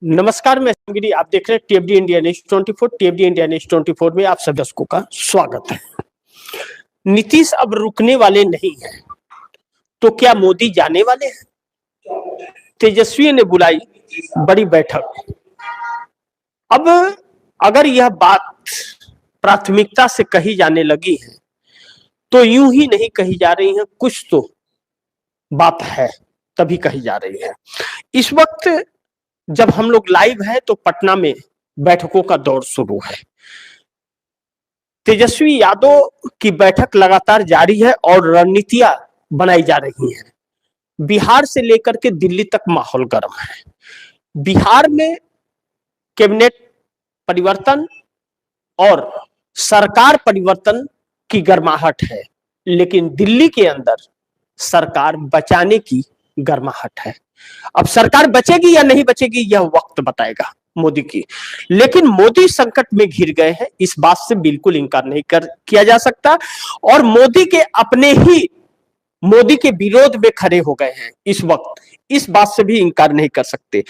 नमस्कार, मैं गिरी। आप देख रहे हैं टीएफडी इंडिया न्यूज 24। टीएफडी इंडिया न्यूज 24 में आप सभी दर्शकों का स्वागत है। नीतीश अब रुकने वाले नहीं हैं, तो क्या मोदी जाने वाले हैं? तेजस्वी ने बुलाई बड़ी बैठक। अब अगर यह बात प्राथमिकता से कही जाने लगी है तो यूं ही नहीं कही जा रही है, कुछ तो बात है तभी कही जा रही है। इस वक्त जब हम लोग लाइव हैं तो पटना में बैठकों का दौर शुरू है। तेजस्वी यादव की बैठक लगातार जारी है और रणनीतियां बनाई जा रही हैं। बिहार से लेकर के दिल्ली तक माहौल गर्म है। बिहार में कैबिनेट परिवर्तन और सरकार परिवर्तन की गर्माहट है, लेकिन दिल्ली के अंदर सरकार बचाने की गर्माहट है। अब सरकार बचेगी या नहीं बचेगी यह वक्त बताएगा मोदी की। लेकिन मोदी संकट में घिर गए हैं, इस बात से बिल्कुल इनकार नहीं किया जा सकता। और मोदी के अपने ही मोदी के विरोध में खड़े हो गए हैं इस वक्त, इस बात से भी इनकार नहीं कर सकते।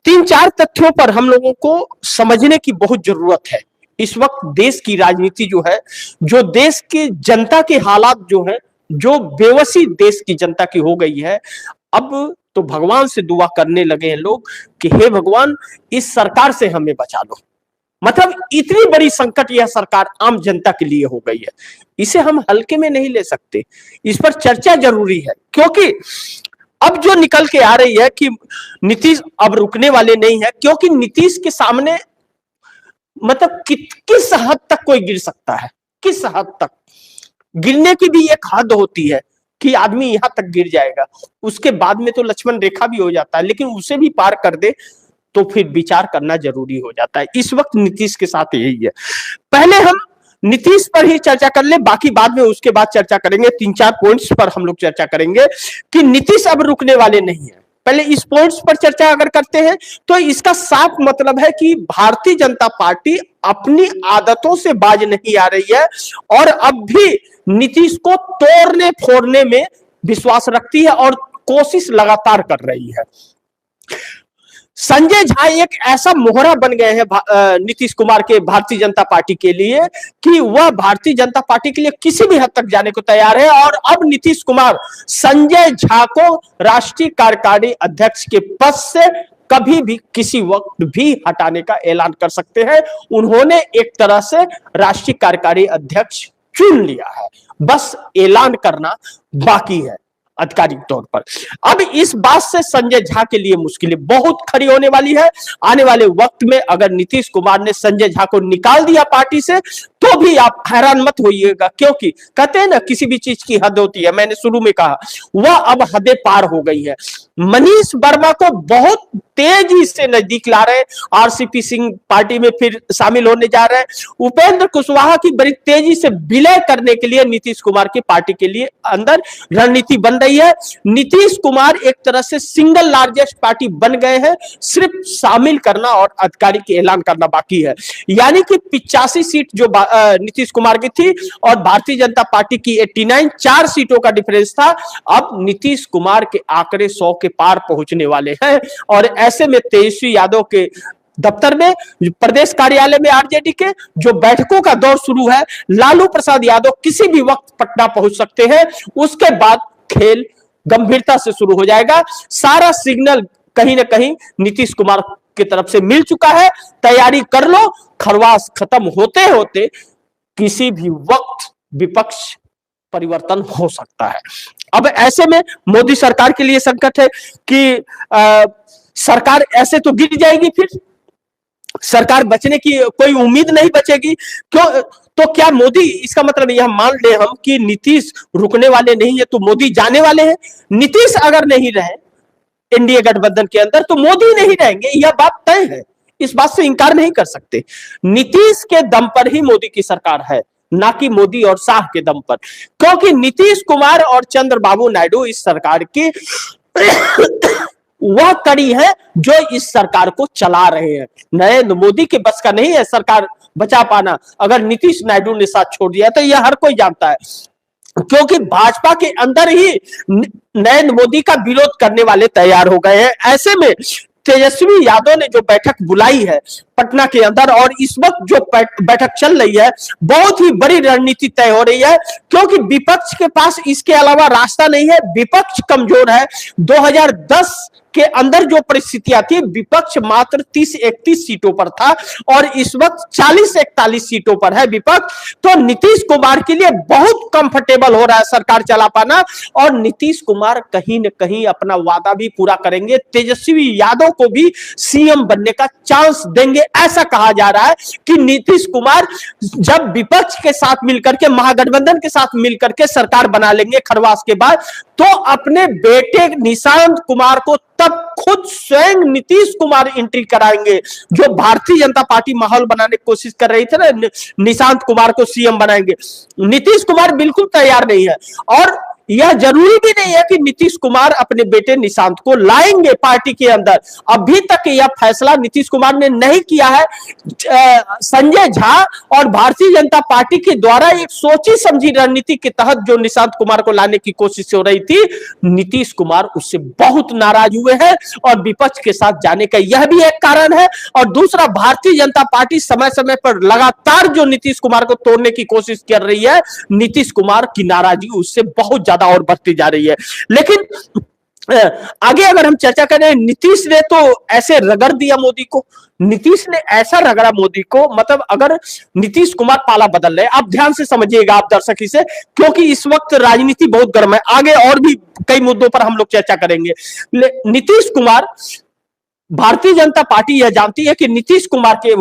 3-4 तथ्यों पर हम लोगों को समझने की बहुत जरूरत है। इस वक्त देश की राजनीति जो है, जो देश की जनता के हालात जो है, जो बेबसी देश की जनता की हो गई है, अब तो भगवान से दुआ करने लगे हैं लोग कि हे भगवान इस सरकार से हमें बचा लो। मतलब इतनी बड़ी संकट यह सरकार आम जनता के लिए हो गई है, इसे हम हल्के में नहीं ले सकते। इस पर चर्चा जरूरी है, क्योंकि अब जो निकल के आ रही है कि नीतीश अब रुकने वाले नहीं है, क्योंकि नीतीश के सामने मतलब किस हद तक कोई गिर सकता है, किस हद तक गिरने की भी एक हद होती है कि आदमी यहां तक गिर जाएगा, उसके बाद में तो लक्ष्मण रेखा भी हो जाता है, लेकिन उसे भी पार कर दे तो फिर विचार करना जरूरी हो जाता है। इस वक्त नीतीश के साथ यही है। पहले हम नीतीश पर ही चर्चा कर ले, बाकी बाद में उसके बाद चर्चा करेंगे। 3-4 पॉइंट्स पर हम लोग चर्चा करेंगे कि नीतीश अब रुकने वाले नहीं है। पहले इस पॉइंट्स पर चर्चा अगर करते हैं तो इसका साफ मतलब है कि भारतीय जनता पार्टी अपनी आदतों से बाज नहीं आ रही है और अब भी नीतीश को तोड़ने फोड़ने में विश्वास रखती है और कोशिश लगातार कर रही है। संजय झा एक ऐसा मोहरा बन गए हैं नीतीश कुमार के भारतीय जनता पार्टी के लिए कि वह भारतीय जनता पार्टी के लिए किसी भी हद तक जाने को तैयार है। और अब नीतीश कुमार संजय झा को राष्ट्रीय कार्यकारी अध्यक्ष के पद से कभी भी किसी वक्त भी हटाने का ऐलान कर सकते हैं। उन्होंने एक तरह से राष्ट्रीय कार्यकारी अध्यक्ष चुन लिया है, बस ऐलान करना बाकी है आधिकारिक तौर पर। अब इस बात से संजय झा के लिए मुश्किलें बहुत खड़ी होने वाली है। आने वाले वक्त में अगर नीतीश कुमार ने संजय झा को निकाल दिया पार्टी से तो भी आप हैरान मत होइएगा, क्योंकि कहते हैं ना किसी भी चीज की हद होती है। मैंने शुरू में कहा वह अब हदें पार हो गई है। मनीष वर्मा को बहुत तेजी से नजदीक ला रहे हैं, आरसीपी सिंह पार्टी में फिर शामिल होने जा रहे हैं। उपेंद्र कुशवाहा की बड़ी तेजी से विलय करने के लिए नीतीश कुमार की पार्टी के लिए अंदर रणनीति बन रही है। नीतीश कुमार एक तरह से सिंगल लार्जेस्ट पार्टी बन गए हैं, सिर्फ शामिल करना और आधिकारिक ऐलान करना बाकी है। यानी कि 85 सीट जो नीतीश कुमार की थी और भारतीय जनता पार्टी की 89, 4 सीटों का डिफरेंस था, अब नीतीश कुमार के आंकड़े 100 के पार पहुंचने वाले हैं। और ऐसे में तेजस्वी यादव के दफ्तर में, प्रदेश कार्यालय में आरजेडी के जो बैठकों का दौर शुरू है, लालू प्रसाद यादव किसी भी वक्त पटना पहुंच सकते हैं। उसके बाद खेल गंभीरता से शुरू हो जाएगा। सारा सिग्नल कहीं ना कहीं नीतीश कुमार की तरफ से मिल चुका है, तैयारी कर लो। खरवास खत्म होते होते किसी भी वक्त विपक्ष परिवर्तन हो सकता है। अब ऐसे में मोदी सरकार के लिए संकट है कि सरकार ऐसे तो गिर जाएगी, फिर सरकार बचने की कोई उम्मीद नहीं बचेगी। क्यों? तो क्या मोदी, इसका मतलब यह मान ले हम कि नीतीश रुकने वाले नहीं है तो मोदी जाने वाले हैं। नीतीश अगर नहीं रहे एनडीए गठबंधन के अंदर तो मोदी नहीं रहेंगे, यह बात तय है, इस बात से इंकार नहीं कर सकते। नीतीश के दम पर ही मोदी की सरकार है, ना कि मोदी और शाह के दम पर, क्योंकि नीतीश कुमार और चंद्रबाबू नायडू इस सरकार की वह कड़ी है जो इस सरकार को चला रहे हैं। नरेंद्र मोदी के बस का नहीं है सरकार बचा पाना। अगर नीतीश नायडू ने साथ छोड़ दिया तो यह हर कोई जानता है। क्योंकि भाजपा के अंदर ही नरेंद्र मोदी का विरोध करने वाले तैयार हो गए हैं। ऐसे में तेजस्वी यादव ने जो बैठक बुलाई है पटना के अंदर, और इस वक्त जो बैठक चल रही है बहुत ही बड़ी रणनीति तय हो रही है, क्योंकि विपक्ष के पास इसके अलावा रास्ता नहीं है। विपक्ष कमजोर है। 2010 के अंदर जो परिस्थितियां थी, विपक्ष मात्र 30-31 सीटों पर था और इस वक्त 40-41 सीटों पर है विपक्ष। तो नीतीश कुमार के लिए बहुत कंफर्टेबल हो रहा है सरकार चला पाना, और नीतीश कुमार कहीं न कहीं अपना वादा भी पूरा करेंगे, तेजस्वी यादव को भी सीएम बनने का चांस देंगे। ऐसा कहा जा रहा है कि नीतीश कुमार जब विपक्ष के साथ मिलकर के, महागठबंधन के साथ मिलकर के सरकार बना लेंगे खरवास के बाद, तो अपने बेटे निशांत कुमार को तब खुद स्वयं नीतीश कुमार एंट्री कराएंगे। जो भारतीय जनता पार्टी माहौल बनाने की कोशिश कर रही थी ना, निशांत कुमार को सीएम बनाएंगे, नीतीश कुमार बिल्कुल तैयार नहीं है। और यह जरूरी भी नहीं है कि नीतीश कुमार अपने बेटे निशांत को लाएंगे पार्टी के अंदर। अभी तक यह फैसला नीतीश कुमार ने नहीं किया है। संजय झा और भारतीय जनता पार्टी के द्वारा एक सोची समझी रणनीति के तहत जो निशांत कुमार को लाने की कोशिश हो रही थी, नीतीश कुमार उससे बहुत नाराज हुए हैं और विपक्ष के साथ जाने का यह भी एक कारण है। और दूसरा, भारतीय जनता पार्टी समय समय पर लगातार जो नीतीश कुमार को तोड़ने की कोशिश कर रही है, नीतीश कुमार की नाराजगी उससे बहुत ज्यादा और बढ़ती जा रही है। लेकिन आगे अगर हम चर्चा करें, नीतीश ने तो ऐसे रगड़ दिया मोदी को, नीतीश ने ऐसा रगड़ा मोदी को, मतलब अगर नीतीश कुमार पाला बदल रहे, आप ध्यान से समझिएगा आप दर्शक इसे, क्योंकि इस वक्त राजनीति बहुत गर्म है। आगे और भी कई मुद्दों पर हम लोग चर्चा करेंगे। नीतीश कुमार, भारतीय जनता पार्टी यह जानती है कि नीतीश कुमार के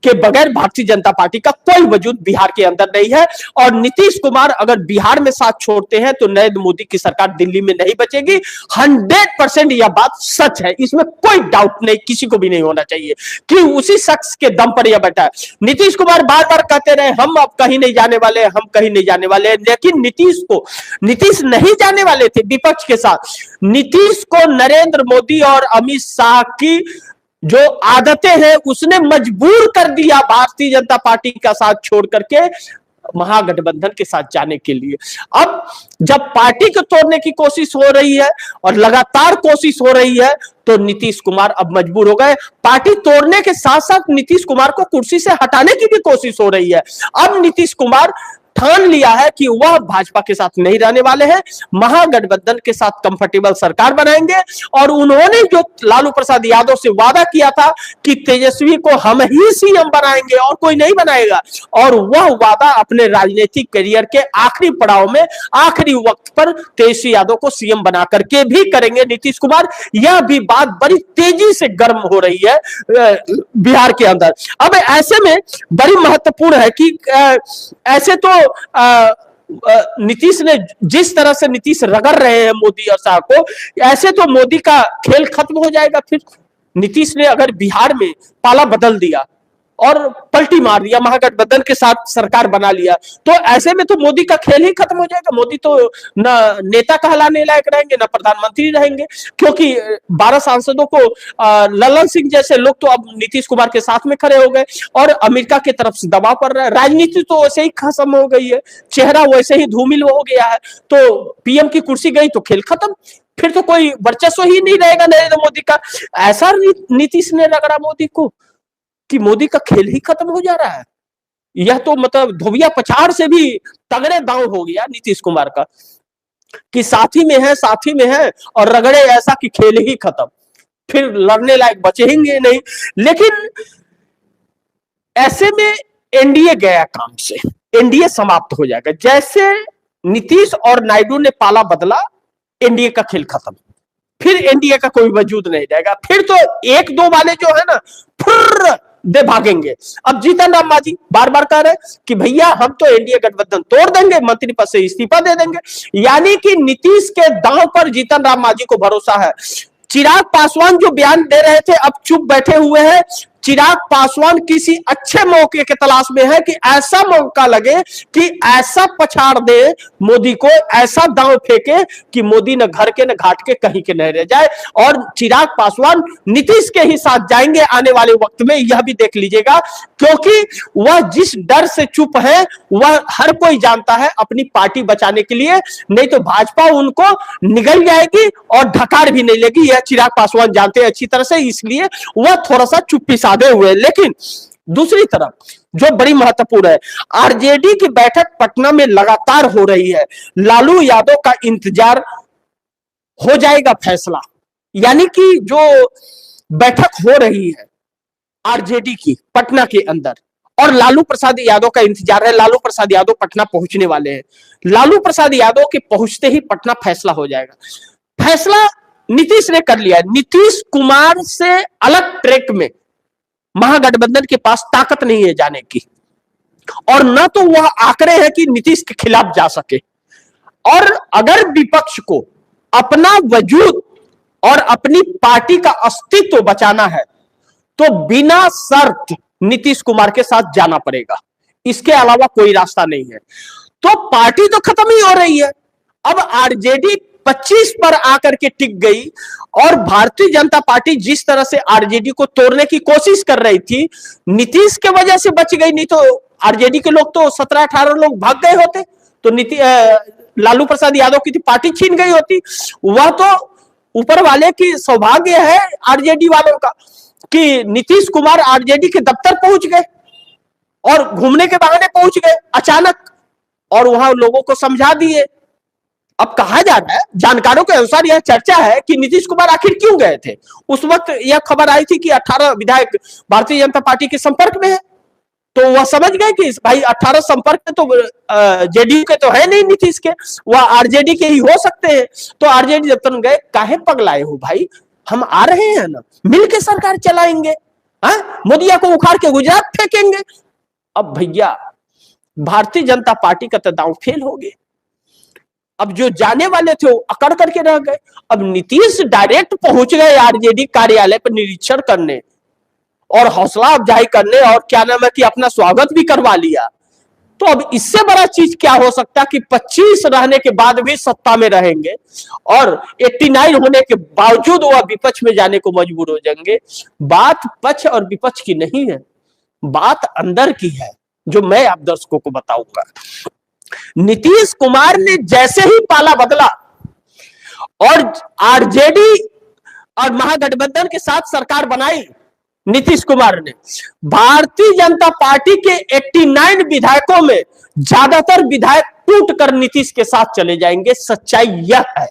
बगैर भारतीय जनता पार्टी का कोई वजूद बिहार के अंदर नहीं है, और नीतीश कुमार अगर बिहार में साथ छोड़ते हैं तो नरेंद्र मोदी की सरकार दिल्ली में नहीं बचेगी। 100% यह बात सच है, इसमें कोई डाउट नहीं, किसी को भी नहीं होना चाहिए कि उसी शख्स के दम पर यह बैठा है। नीतीश कुमार बार बार कहते रहे हम अब कहीं नहीं जाने वाले, हम कहीं नहीं जाने वाले, लेकिन नीतीश नहीं जाने वाले थे विपक्ष के साथ। नीतीश को नरेंद्र मोदी और अमित शाह की जो आदतें हैं उसने मजबूर कर दिया भारतीय जनता पार्टी का साथ छोड़ करके महागठबंधन के साथ जाने के लिए। अब जब पार्टी को तोड़ने की कोशिश हो रही है और लगातार कोशिश हो रही है, तो नीतीश कुमार अब मजबूर हो गए। पार्टी तोड़ने के साथ साथ नीतीश कुमार को कुर्सी से हटाने की भी कोशिश हो रही है। अब नीतीश कुमार ठान लिया है कि वह भाजपा के साथ नहीं रहने वाले हैं, महागठबंधन के साथ कंफर्टेबल सरकार बनाएंगे। और उन्होंने जो लालू प्रसाद यादव से वादा किया था कि तेजस्वी को हम ही सीएम बनाएंगे और कोई नहीं बनाएगा, और वह वादा अपने राजनीतिक करियर के आखिरी पड़ाव में, आखिरी वक्त पर तेजस्वी यादव को सीएम बना करके भी करेंगे नीतीश कुमार। यह भी बात बड़ी तेजी से गर्म हो रही है बिहार के अंदर। अब ऐसे में बड़ी महत्वपूर्ण है कि ऐसे तो नीतीश ने जिस तरह से नीतीश रगड़ रहे हैं मोदी और शाह को, ऐसे तो मोदी का खेल खत्म हो जाएगा। फिर नीतीश ने अगर बिहार में पाला बदल दिया और पलटी मार दिया, महागठबंधन के साथ सरकार बना लिया, तो ऐसे में तो मोदी का खेल ही खत्म हो जाएगा। मोदी तो न नेता कहलाने लायक रहेंगे, न प्रधानमंत्री रहेंगे, क्योंकि 12 सांसदों को ललन सिंह जैसे लोग तो अब नीतीश कुमार के साथ में खड़े हो गए और अमेरिका की तरफ से दबाव पड़ रहा है। राजनीति तो वैसे ही खत्म हो गई है, चेहरा वैसे ही धूमिल हो गया है, तो पीएम की कुर्सी गई तो खेल खत्म, फिर तो कोई वर्चस्व ही नहीं रहेगा नरेंद्र मोदी का। ऐसा नीतीश ने रगड़ा मोदी को कि मोदी का खेल ही खत्म हो जा रहा है। यह तो मतलब धोबिया पछाड़ से भी तगड़े दांव हो गया नीतीश कुमार का कि साथी में है और रगड़े ऐसा कि खेल ही खत्म, फिर लड़ने लायक बचेंगे नहीं। लेकिन ऐसे में एनडीए गया काम से, एनडीए समाप्त हो जाएगा। जैसे नीतीश और नायडू ने पाला बदला, एनडीए का खेल खत्म, फिर एनडीए का कोई वजूद नहीं रहेगा। फिर तो एक दो वाले जो है ना फुर्र दे भागेंगे। अब जीतन राम मांझी बार बार कह रहे कि भैया हम तो एनडीए गठबंधन तोड़ देंगे, मंत्री पद से इस्तीफा दे देंगे। यानी कि नीतीश के दांव पर जीतन राम मांझी को भरोसा है। चिराग पासवान जो बयान दे रहे थे अब चुप बैठे हुए हैं, चिराग पासवान किसी अच्छे मौके के तलाश में है कि ऐसा मौका लगे कि ऐसा पछाड़ दे मोदी को, ऐसा दांव फेंके कि मोदी न घर के न घाट के कहीं के नहीं रह जाए। और चिराग पासवान नीतीश के ही साथ जाएंगे आने वाले वक्त में, यह भी देख लीजिएगा, क्योंकि वह जिस डर से चुप है वह हर कोई जानता है अपनी पार्टी बचाने के लिए, नहीं तो भाजपा उनको निगल जाएगी और ढकार भी नहीं लेगी, यह चिराग पासवान जानते हैं अच्छी तरह से, इसलिए वह थोड़ा सा चुप्पी साधे हुए। लेकिन दूसरी तरफ जो बड़ी महत्वपूर्ण है, आरजेडी की बैठक पटना में लगातार हो रही है, लालू यादव का इंतजार हो जाएगा फैसला, यानी कि जो बैठक हो रही है आरजेडी की पटना के अंदर, और लालू प्रसाद यादव का इंतजार है, लालू प्रसाद यादव पटना पहुंचने वाले हैं, लालू प्रसाद यादव के पहुंचते ही पटना फैसला हो जाएगा। फैसला नीतीश ने कर लिया है, नीतीश कुमार से अलग ट्रैक में महागठबंधन के पास ताकत नहीं है जाने की, और न तो वह आंकड़े हैं कि नीतीश के खिलाफ जा सके, और अगर विपक्ष को अपना वजूद और अपनी पार्टी का अस्तित्व बचाना है तो बिना शर्त नीतीश कुमार के साथ जाना पड़ेगा, इसके अलावा कोई रास्ता नहीं है। तो पार्टी तो खत्म ही हो रही है, अब आरजेडी 25 पर आकर के टिक गई, और भारतीय जनता पार्टी जिस तरह से आरजेडी को तोड़ने की कोशिश कर रही थी, नीतीश के वजह से बच गई, नहीं तो आरजेडी के लोग तो 17-18 लोग भाग गए होते, तो लालू प्रसाद यादव की पार्टी छीन गई होती। वह तो ऊपर वाले की सौभाग्य है आरजेडी वालों का कि नीतीश कुमार आरजेडी के दफ्तर पहुंच गए और घूमने के बहाने पहुंच गए अचानक, और वहां लोगों को समझा दिए। अब कहा जा रहा है, जानकारों के अनुसार यह चर्चा है कि नीतीश कुमार आखिर क्यों गए थे। उस वक्त यह खबर आई थी कि 18 विधायक भारतीय जनता पार्टी के संपर्क में है, तो वह समझ गए कि भाई 18 संपर्क में तो जेडीयू के तो है नहीं नीतीश के, वह आरजेडी के ही हो सकते हैं। तो आरजेडी दफ्तर गए, काहे पगलाए हो भाई, हम आ रहे हैं ना, मिलके सरकार चलाएंगे, मोदिया को उखाड़ के गुजरात फेंकेंगे। अब भैया भारतीय जनता पार्टी का तो दांव फेल हो गया, अब जो जाने वाले थे वो अकड़ करके रह गए। अब नीतीश डायरेक्ट पहुंच गए आरजेडी कार्यालय पर निरीक्षण करने और हौसला अफजाई करने, और क्या नाम है कि अपना स्वागत भी करवा लिया। तो अब इससे बड़ा चीज क्या हो सकता है कि 25 रहने के बाद भी सत्ता में रहेंगे और 89 होने के बावजूद वह विपक्ष में जाने को मजबूर हो जाएंगे। बात पक्ष और विपक्ष की नहीं है, बात अंदर की है, जो मैं आप दर्शकों को बताऊंगा। नीतीश कुमार ने जैसे ही पाला बदला और आरजेडी और महागठबंधन के साथ सरकार बनाई, नीतीश कुमार ने भारतीय जनता पार्टी के 89 विधायकों में ज्यादातर विधायक टूट कर नीतीश के साथ चले जाएंगे। सच्चाई यह है,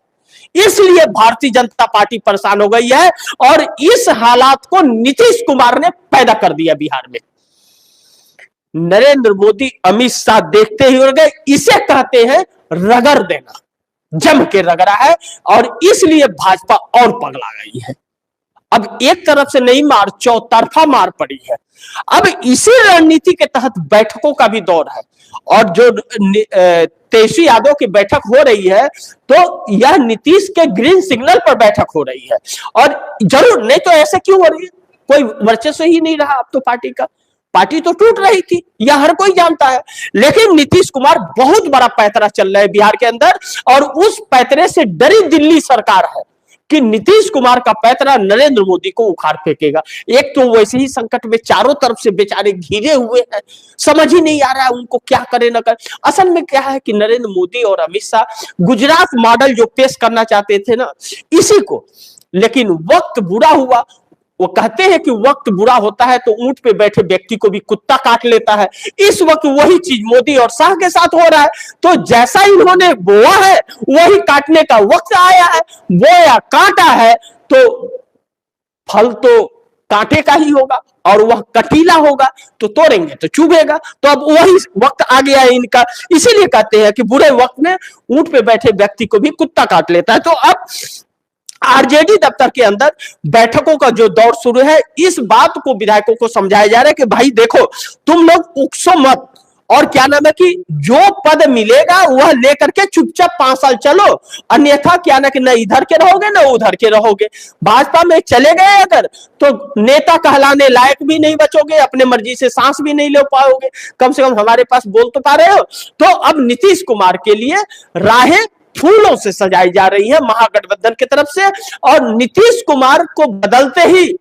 इसलिए भारतीय जनता पार्टी परेशान हो गई है, और इस हालात को नीतीश कुमार ने पैदा कर दिया बिहार में। नरेंद्र मोदी अमित शाह देखते ही उड़ गए, इसे कहते हैं रगड़ देना, जम के रगड़ा है, और इसलिए भाजपा और पगला गई है। अब एक तरफ से नहीं मार, चौतरफा मार पड़ी है। अब इसी रणनीति के तहत बैठकों का भी दौर है, और जो तेजस्वी यादव की बैठक हो रही है तो यह नीतीश के ग्रीन सिग्नल पर बैठक हो रही है। और जरूर, नहीं तो ऐसे क्यों हो रही है, कोई वर्चस्व ही नहीं रहा अब तो पार्टी का, पार्टी तो टूट रही थी, यह हर कोई जानता है। लेकिन नीतीश कुमार बहुत बड़ा पैतरा चल रहा है बिहार के अंदर, और उस पैतरे से डरी दिल्ली सरकार है कि नीतीश कुमार का पैतरा नरेंद्र मोदी को उखाड़ फेंकेगा। एक तो वैसे ही संकट में चारों तरफ से बेचारे घिरे हुए हैं, समझ ही नहीं आ रहा है उनको क्या करे न करे। असल में क्या है कि नरेंद्र मोदी और अमित शाह गुजरात मॉडल जो पेश करना चाहते थे ना, इसी को, लेकिन वक्त बुरा हुआ। वो कहते हैं कि वक्त बुरा होता है तो ऊंट पे बैठे व्यक्ति को भी कुत्ता काट लेता है। इस वक्त वही चीज मोदी और शाह के साथ हो रहा है। तो जैसा इन्होंने बोया है वही काटने का वक्त आया है। बोया काटा है तो फल तो कांटे का ही होगा, और वह कटीला होगा तो तोड़ेंगे तो चुभेगा। तो अब वही वक्त आ गया है इनका, इसीलिए कहते हैं कि बुरे वक्त में ऊंट पे बैठे व्यक्ति को भी कुत्ता काट लेता है। तो अब आरजेडी दफ्तर के अंदर बैठकों का जो दौर शुरू है, इस बात को विधायकों को समझाया जा रहा है कि भाई देखो, तुम लोग उकसो मत और क्या नाम है कि जो पद मिलेगा वह लेकर के चुपचाप 5 साल चलो, अन्यथा क्या ना कि न इधर के रहोगे न उधर के रहोगे। भाजपा में चले गए अगर तो नेता कहलाने लायक भी नहीं बचोगे, अपने मर्जी से सांस भी नहीं ले पाओगे, कम से कम हमारे पास बोल तो पा रहे हो। तो अब नीतीश कुमार के लिए राहें फूलों से सजाई जा रही है महागठबंधन की तरफ से, और नीतीश कुमार को बदलते ही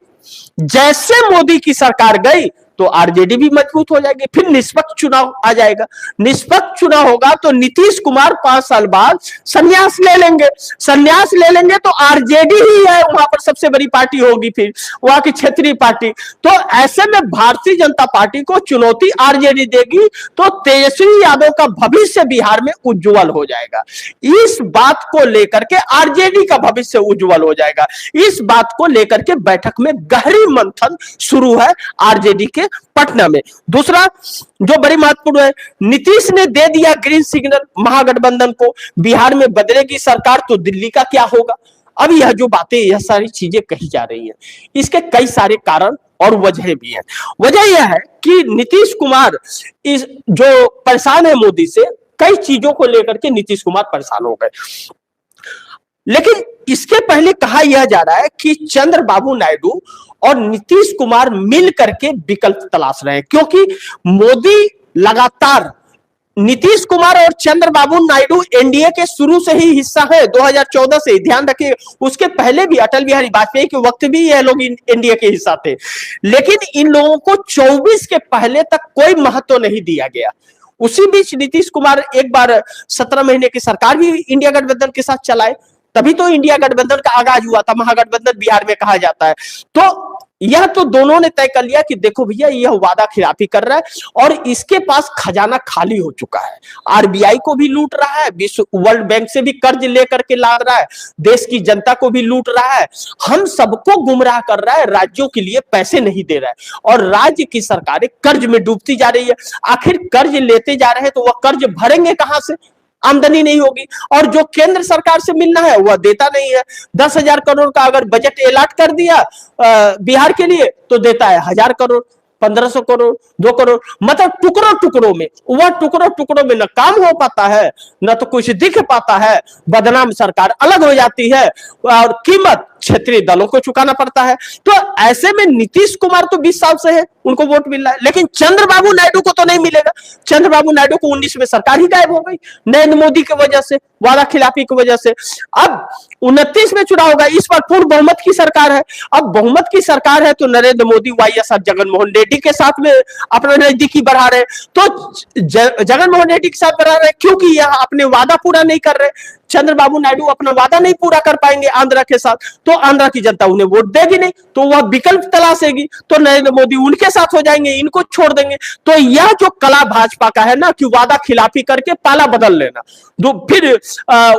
जैसे मोदी की सरकार गई तो आरजेडी भी मजबूत हो जाएगी, फिर निष्पक्ष चुनाव आ जाएगा। निष्पक्ष चुनाव होगा तो नीतीश कुमार 5 साल बाद संन्यास ले लेंगे, संन्यास ले लेंगे तो आरजेडी ही है वहां पर सबसे बड़ी पार्टी होगी, फिर वहां की क्षेत्रीय पार्टी। तो ऐसे में भारतीय जनता पार्टी को चुनौती आरजेडी देगी तो तेजस्वी यादव का भविष्य बिहार में उज्जवल हो जाएगा। इस बात को लेकर के आरजेडी का भविष्य उज्जवल हो जाएगा, इस बात को लेकर के बैठक में गहरी मंथन शुरू है आरजेडी के पटना में। दूसरा जो बड़ी महत्वपूर्ण है, नीतीश ने दे दिया ग्रीन सिग्नल महागठबंधन को, बिहार में बदलेगी सरकार तो दिल्ली का क्या होगा। अब यह जो बातें, यह सारी चीजें कही जा रही हैं, इसके कई सारे कारण और वजह भी हैं। वजह यह है कि नीतीश कुमार इस जो परेशान है मोदी से, कई चीजों को लेकर के नीतीश कुमार परेशान हो गए। लेकिन इसके पहले कहा यह जा रहा है कि चंद्रबाबू नायडू और नीतीश कुमार मिल करके विकल्प तलाश रहे हैं, क्योंकि मोदी लगातार, नीतीश कुमार और चंद्रबाबू नायडू एनडीए के शुरू से ही हिस्सा है, 2014 से, ध्यान रखिए। उसके पहले भी अटल बिहारी वाजपेयी के वक्त भी ये लोग एनडीए के हिस्सा थे, लेकिन इन लोगों को 24 के पहले तक कोई महत्व नहीं दिया गया। उसी बीच नीतीश कुमार एक बार 17 महीने की सरकार भी इंडिया गठबंधन के साथ चलाए, तभी तो इंडिया गठबंधन का आगाज हुआ था, महागठबंधन बिहार में कहा जाता है। तो यह तो दोनों ने तय कर लिया कि देखो भैया यह वादा खिलाफी कर रहा है और इसके पास खजाना खाली हो चुका है, आरबीआई को भी लूट रहा है, विश्व वर्ल्ड बैंक से भी कर्ज लेकर के ला रहा है, देश की जनता को भी लूट रहा है, हम सबको गुमराह कर रहा है, राज्यों के लिए पैसे नहीं दे रहा है और राज्य की सरकारें कर्ज में डूबती जा रही है। आखिर कर्ज लेते जा रहे हैं तो वह कर्ज भरेंगे कहां से, आमदनी नहीं होगी, और जो केंद्र सरकार से मिलना है वह देता नहीं है। 10,000 करोड़ का अगर बजट अलॉट कर दिया बिहार के लिए तो देता है 1,000 करोड़, 1,500 करोड़, 2 करोड़, मतलब टुकड़ों टुकड़ों में, वह टुकड़ों टुकड़ों में न काम हो पाता है न तो कुछ दिख पाता है, बदनाम सरकार अलग हो जाती है और कीमत क्षेत्रीय दलों को चुकाना पड़ता है। तो ऐसे में नीतीश कुमार तो 20 साल से है, उनको वोट मिल रहा है, लेकिन चंद्रबाबू नायडू को तो नहीं मिलेगा। चंद्रबाबू नायडू को 19 में सरकार ही गायब हो गई नरेंद्र मोदी की वजह से, वादा खिलाफी की वजह से। अब 29 में चुनाव होगा, इस पर पूर्ण बहुमत की सरकार है। अब बहुमत की सरकार है तो नरेंद्र मोदी वाईएसआर जगनमोहन रेड्डी के साथ में अपना नजदीकी बढ़ा रहे, तो जगनमोहन रेड्डी के साथ बढ़ा रहे क्योंकि यह अपने वादा पूरा नहीं कर रहे। चंद्रबाबू नायडू अपना वादा नहीं पूरा कर पाएंगे आंध्र के साथ, तो आंध्र की जनता उन्हें वोट देगी नहीं, तो वह विकल्प तलाशेगी, तो नरेंद्र मोदी उनके साथ हो जाएंगे, इनको छोड़ देंगे। तो यह जो कला भाजपा का है ना कि वादा खिलाफी करके पाला बदल लेना, फिर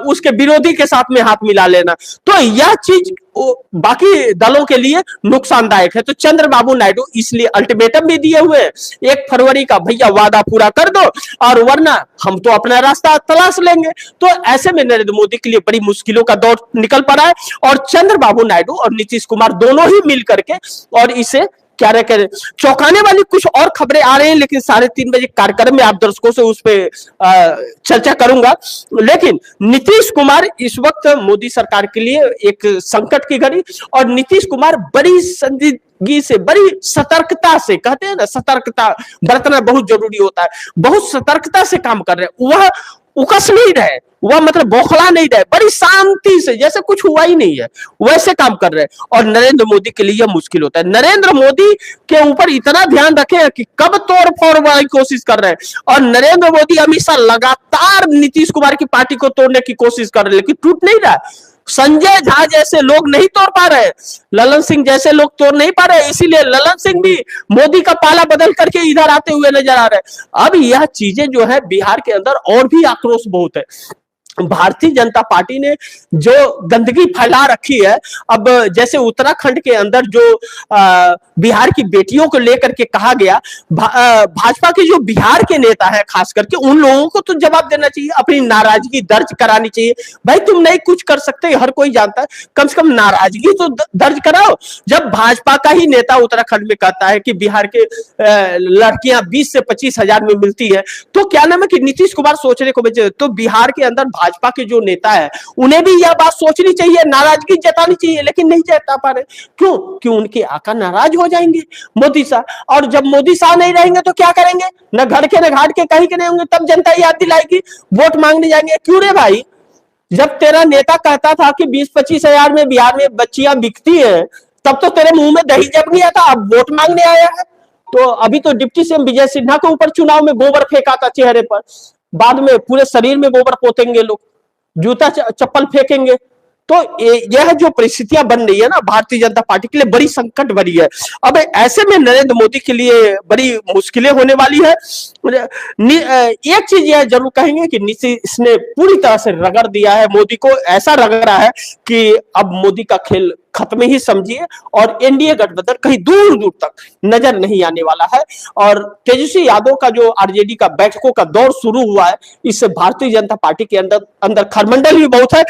उसके विरोधी के साथ में हाथ मिला लेना, तो यह चीज बाकी दलों के लिए नुकसानदायक है। तो चंद्रबाबू नायडू इसलिए अल्टीमेटम भी दिए हुए 1 फरवरी का, भैया वादा पूरा कर दो और वरना हम तो अपना रास्ता तलाश लेंगे। तो ऐसे में नरेंद्र मोदी के लिए बड़ी मुश्किलों का दौर निकल पड़ा है और चंद्रबाबू नायडू और नीतीश कुमार दोनों ही मिल करके और इसे क्या रहे, चौंकाने वाली कुछ और खबरें आ रही हैं, लेकिन 3:30 बजे कार्यक्रम में आप दर्शकों से उस पर चर्चा करूंगा। लेकिन नीतीश कुमार इस वक्त मोदी सरकार के लिए एक संकट की घड़ी, और नीतीश कुमार बड़ी संजीदगी से, बड़ी सतर्कता से, कहते हैं ना सतर्कता बरतना बहुत जरूरी होता है, बहुत सतर्कता से काम कर रहे हैं। वह उकस नहीं रहे, वह मतलब बौखला नहीं रहे, बड़ी शांति से जैसे कुछ हुआ ही नहीं है वैसे काम कर रहे हैं। और नरेंद्र मोदी के लिए यह मुश्किल होता है। नरेंद्र मोदी के ऊपर इतना ध्यान रखें कि कब तोड़ फोड़ वाली कोशिश कर रहे हैं, और नरेंद्र मोदी हमेशा लगातार नीतीश कुमार की पार्टी को तोड़ने की कोशिश कर रहे हैं, लेकिन टूट नहीं रहा। संजय झा जैसे लोग नहीं तोड़ पा रहे, ललन सिंह जैसे लोग तोड़ नहीं पा रहे, इसीलिए ललन सिंह भी मोदी का पाला बदल करके इधर आते हुए नजर आ रहे हैं। अब यह चीजें जो है बिहार के अंदर और भी आक्रोश बहुत है। भारतीय जनता पार्टी ने जो गंदगी फैला रखी है, अब जैसे उत्तराखंड के अंदर जो बिहार की बेटियों को लेकर के कहा गया, भाजपा के जो बिहार के नेता है खास करके, उन लोगों को तो जवाब देना चाहिए, अपनी नाराजगी दर्ज करानी चाहिए। भाई तुम नहीं कुछ कर सकते, हर कोई जानता है, कम से कम नाराजगी तो दर्ज कराओ। जब भाजपा का ही नेता उत्तराखंड में कहता है कि बिहार के लड़कियां 20 से 25 हजार में मिलती है, तो क्या नाम है कि नीतीश कुमार सोचने को बचे, तो बिहार के अंदर भाजपा के जो नेता है उन्हें भी यह बात सोचनी चाहिए, नाराजगी जतानी चाहिए, लेकिन नहीं जता पा रहे। क्यों? क्यों? उनके आका नाराज हो जाएंगे मोदी शाह, और जब मोदी शाह नहीं रहेंगे तो क्या करेंगे? न घर के न घाट के कहीं के नहीं होंगे, तब जनता याद दिलाएगी, वोट मांगने जाएंगे। क्यों रे भाई? जब तेरा नेता कहता था कि 20-25 हजार में बिहार में बच्चियां बिकती है, तब तो तेरे मुंह में दही जम गया था, अब वोट मांगने आया है। तो अभी तो डिप्टी सीएम विजय सिन्हा के ऊपर चुनाव में गोबर फेंका था चेहरे पर, बाद में पूरे शरीर में गोबर पोतेंगे लोग, जूता चप्पल फेंकेंगे। तो यह जो परिस्थितियां बन रही है ना भारतीय जनता पार्टी के लिए, बड़ी संकट भरी है। अब ऐसे में नरेंद्र मोदी के लिए बड़ी मुश्किलें होने वाली है। एक चीज यह जरूर कहेंगे कि नीतीश ने पूरी तरह से रगड़ दिया है मोदी को, ऐसा रगड़ा है कि अब मोदी का खेल खत्म ही समझिए, और एनडीए गठबंधन कहीं दूर दूर तक नजर नहीं आने वाला है। और तेजस्वी यादव का जो आरजेडी का बैठकों का दौर शुरू हुआ है, इससे भारतीय जनता पार्टी के अंदर खरमंडल भी बहुत है।